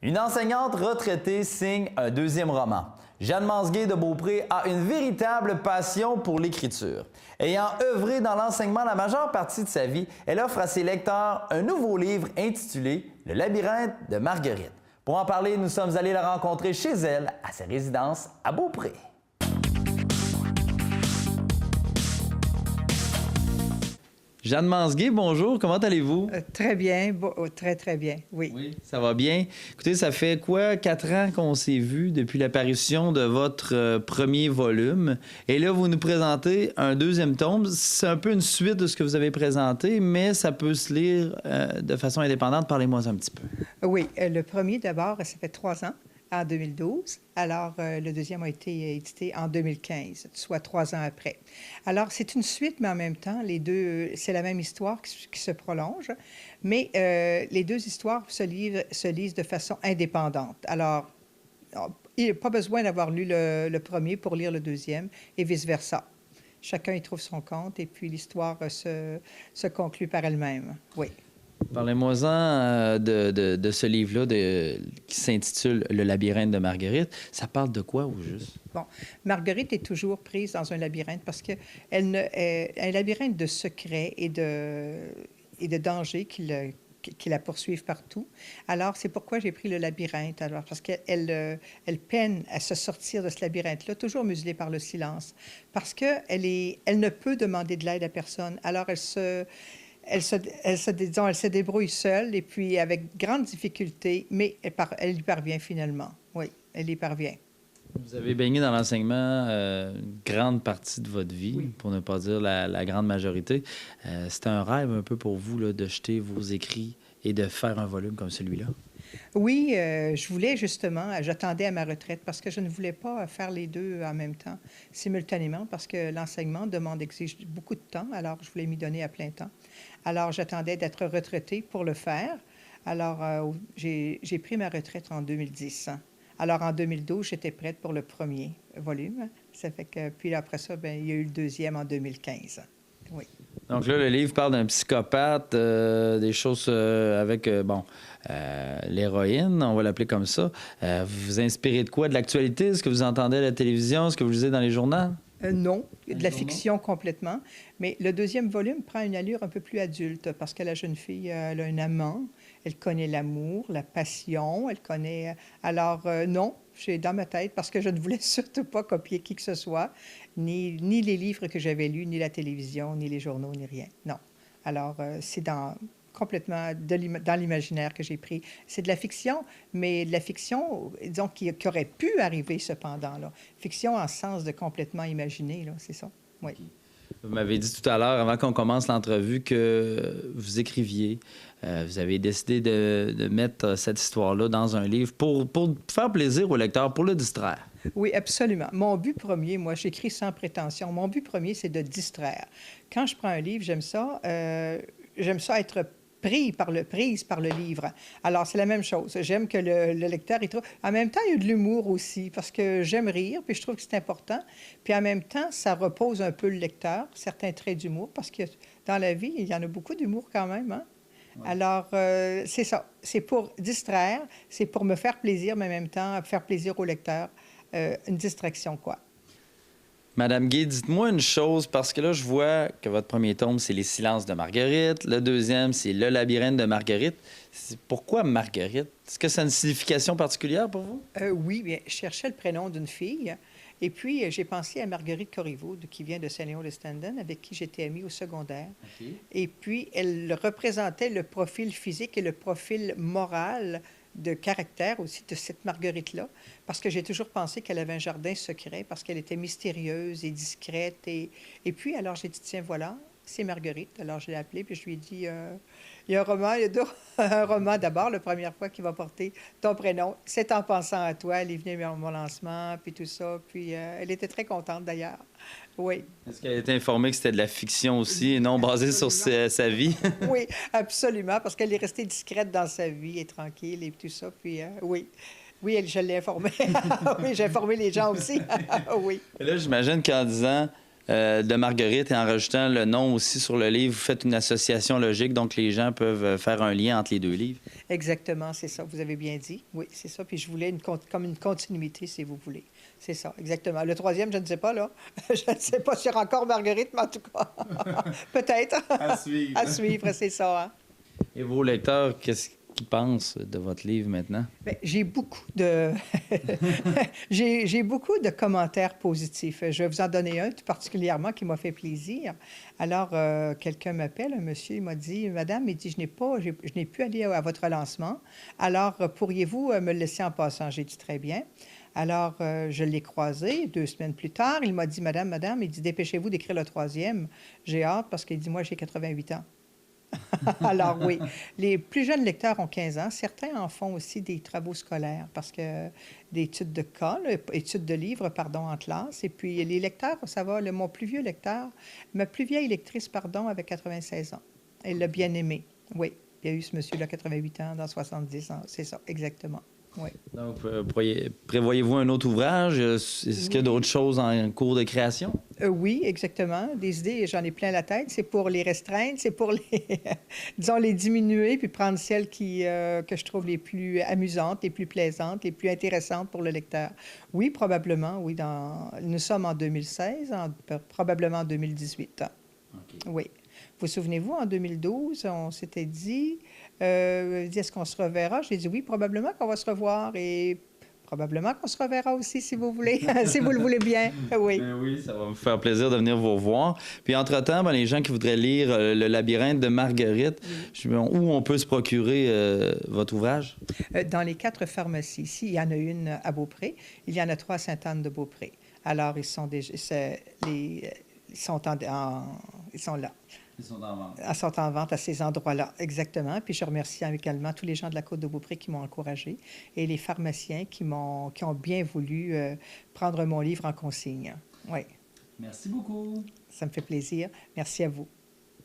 Une enseignante retraitée signe un deuxième roman. Jeanne Mansgué de Beaupré a une véritable passion pour l'écriture. Ayant œuvré dans l'enseignement la majeure partie de sa vie, elle offre à ses lecteurs un nouveau livre intitulé « Le labyrinthe de Marguerite ». Pour en parler, nous sommes allés la rencontrer chez elle, à sa résidence à Beaupré. Jeanne Mansgué, bonjour, comment allez-vous? Très bien, très bien, oui. Oui, ça va bien. Écoutez, ça fait quoi, 4 ans qu'on s'est vus depuis l'apparition de votre premier volume. Et là, vous nous présentez un deuxième tome. C'est un peu une suite de ce que vous avez présenté, mais ça peut se lire de façon indépendante. Parlez-moi un petit peu. Oui, le premier d'abord, ça fait 3 ans, en 2012. Alors, le deuxième a été édité en 2015, soit 3 ans après. Alors, c'est une suite, mais en même temps, les deux, c'est la même histoire qui se prolonge, mais les deux histoires se lisent de façon indépendante. Alors, il n'y a pas besoin d'avoir lu le premier pour lire le deuxième, et vice-versa. Chacun y trouve son compte, et puis l'histoire se conclut par elle-même, oui. Parlez-moi-en de ce livre-là qui s'intitule « Le labyrinthe de Marguerite ». Ça parle de quoi, au juste? Bon, Marguerite est toujours prise dans un labyrinthe parce qu'un labyrinthe de secrets et de dangers qui la poursuivent partout. Alors, c'est pourquoi j'ai pris le labyrinthe. Alors, parce qu'elle peine à se sortir de ce labyrinthe-là, toujours muselée par le silence, parce qu'elle ne peut demander de l'aide à personne. Alors, elle se débrouille seule et puis avec grande difficulté, mais elle y parvient finalement. Oui, elle y parvient. Vous avez baigné dans l'enseignement une grande partie de votre vie, oui, pour ne pas dire la grande majorité. C'était un rêve un peu pour vous là, de jeter vos écrits et de faire un volume comme celui-là? Oui, je voulais justement, j'attendais à ma retraite parce que je ne voulais pas faire les deux en même temps, simultanément, parce que l'enseignement exige beaucoup de temps, alors je voulais m'y donner à plein temps. Alors, j'attendais d'être retraitée pour le faire. Alors, j'ai pris ma retraite en 2010. Alors, en 2012, j'étais prête pour le premier volume. Ça fait que, puis après ça, bien, il y a eu le deuxième en 2015. Oui. Donc là, le livre parle d'un psychopathe, des choses avec, l'héroïne, on va l'appeler comme ça. Vous vous inspirez de quoi? De l'actualité? Est-ce que vous entendez à la télévision? Est-ce que vous lisez dans les journaux? Non, de la fiction complètement. Mais le deuxième volume prend une allure un peu plus adulte parce que la jeune fille, elle a un amant, elle connaît l'amour, la passion, elle connaît... Alors, non, j'ai dans ma tête parce que je ne voulais surtout pas copier qui que ce soit, ni les livres que j'avais lus, ni la télévision, ni les journaux, ni rien. Non. Alors, c'est complètement dans l'imaginaire que j'ai pris. C'est de la fiction, mais de la fiction, disons, qui aurait pu arriver cependant, là. Fiction en sens de complètement imaginé, là, c'est ça, oui. Vous m'avez dit tout à l'heure, avant qu'on commence l'entrevue, que vous écriviez. Vous avez décidé de mettre cette histoire-là dans un livre pour faire plaisir au lecteur, pour le distraire. Oui, absolument. Mon but premier, moi, j'écris sans prétention. Mon but premier, c'est de distraire. Quand je prends un livre, j'aime ça être prise par le livre. Alors, c'est la même chose. J'aime que le lecteur y trouve... En même temps, il y a de l'humour aussi, parce que j'aime rire, puis je trouve que c'est important. Puis en même temps, ça repose un peu le lecteur, certains traits d'humour, parce que dans la vie, il y en a beaucoup d'humour quand même, hein? Ouais. Alors, c'est ça. C'est pour distraire, c'est pour me faire plaisir, mais en même temps, faire plaisir au lecteur. Une distraction, quoi. Madame Gué, dites-moi une chose, parce que là, je vois que votre premier tome, c'est Les silences de Marguerite. Le deuxième, c'est Le labyrinthe de Marguerite. Pourquoi Marguerite? Est-ce que ça a une signification particulière pour vous? Oui, bien, je cherchais le prénom d'une fille. Et puis, j'ai pensé à Marguerite Corriveau, qui vient de Saint-Léon-le-Stendon, avec qui j'étais amie au secondaire. Okay. Et puis, elle représentait le profil physique et le profil moral de caractère aussi de cette Marguerite-là, parce que j'ai toujours pensé qu'elle avait un jardin secret, parce qu'elle était mystérieuse et discrète. Et puis, alors, j'ai dit, tiens, voilà, c'est Marguerite. Alors, je l'ai appelée, puis je lui ai dit, il y a un roman, un roman d'abord, la première fois qui va porter ton prénom. C'est en pensant à toi, elle est venue à mon lancement, puis tout ça. Puis, elle était très contente, d'ailleurs. Oui. Est-ce qu'elle a été informée que c'était de la fiction aussi et non basée sur sa vie? Oui, absolument, parce qu'elle est restée discrète dans sa vie et tranquille et tout ça. Puis, oui. Oui, je l'ai informée. Oui, j'ai informé les gens aussi. Oui. Et là, j'imagine qu'en disant de Marguerite et en rajoutant le nom aussi sur le livre, vous faites une association logique, donc les gens peuvent faire un lien entre les deux livres. Exactement, c'est ça. Vous avez bien dit. Oui, c'est ça. Puis je voulais comme une continuité, si vous voulez. C'est ça, exactement. Le troisième, je ne sais pas, là. Je ne sais pas s'il y aura encore Marguerite, mais en tout cas, peut-être. À suivre. À suivre, c'est ça. Hein? Et vos lecteurs, qu'est-ce qu'ils pensent de votre livre maintenant? Bien, j'ai beaucoup de j'ai beaucoup de commentaires positifs. Je vais vous en donner un tout particulièrement qui m'a fait plaisir. Alors, quelqu'un m'appelle, un monsieur, il m'a dit, Madame, il dit, je n'ai pu aller à votre lancement. Alors, pourriez-vous me le laisser en passant? J'ai dit très bien. Alors, je l'ai croisé 2 semaines plus tard. Il m'a dit, Madame, il dit, dépêchez-vous d'écrire le troisième. J'ai hâte parce qu'il dit, moi, j'ai 88 ans. Alors oui, les plus jeunes lecteurs ont 15 ans. Certains en font aussi des travaux scolaires parce que des études de cas, là, études de livres, pardon, en classe. Et puis les lecteurs, ça va, mon plus vieux lecteur, ma plus vieille lectrice, pardon, avait 96 ans. Elle l'a bien aimé. Oui, il y a eu ce monsieur-là, 88 ans, dans 70 ans. C'est ça, exactement. Oui. Donc, prévoyez-vous un autre ouvrage? Est-ce qu'il y a d'autres choses en cours de création? Oui, exactement. Des idées, j'en ai plein la tête. C'est pour les restreindre, c'est pour les, disons, les diminuer, puis prendre celles que je trouve les plus amusantes, les plus plaisantes, les plus intéressantes pour le lecteur. Oui, probablement, oui. Nous sommes en 2016, probablement en 2018. Okay. Oui. Vous souvenez-vous, en 2012, on s'était dit, est-ce qu'on se reverra? J'ai dit oui, probablement qu'on va se revoir et probablement qu'on se reverra aussi, si vous voulez, si vous le voulez bien. Oui. Oui, ça va me faire plaisir de venir vous voir. Puis entre-temps, les gens qui voudraient lire Le labyrinthe de Marguerite, où on peut se procurer votre ouvrage? Dans les 4 pharmacies. Ici, il y en a une à Beaupré. Il y en a 3 à Sainte-Anne-de-Beaupré. Alors, ils sont là. Ils sont en vente. Ils sont en vente à ces endroits-là, exactement. Puis je remercie également tous les gens de la Côte-de-Beaupré qui m'ont encouragé et les pharmaciens qui ont bien voulu prendre mon livre en consigne. Oui. Merci beaucoup. Ça me fait plaisir. Merci à vous.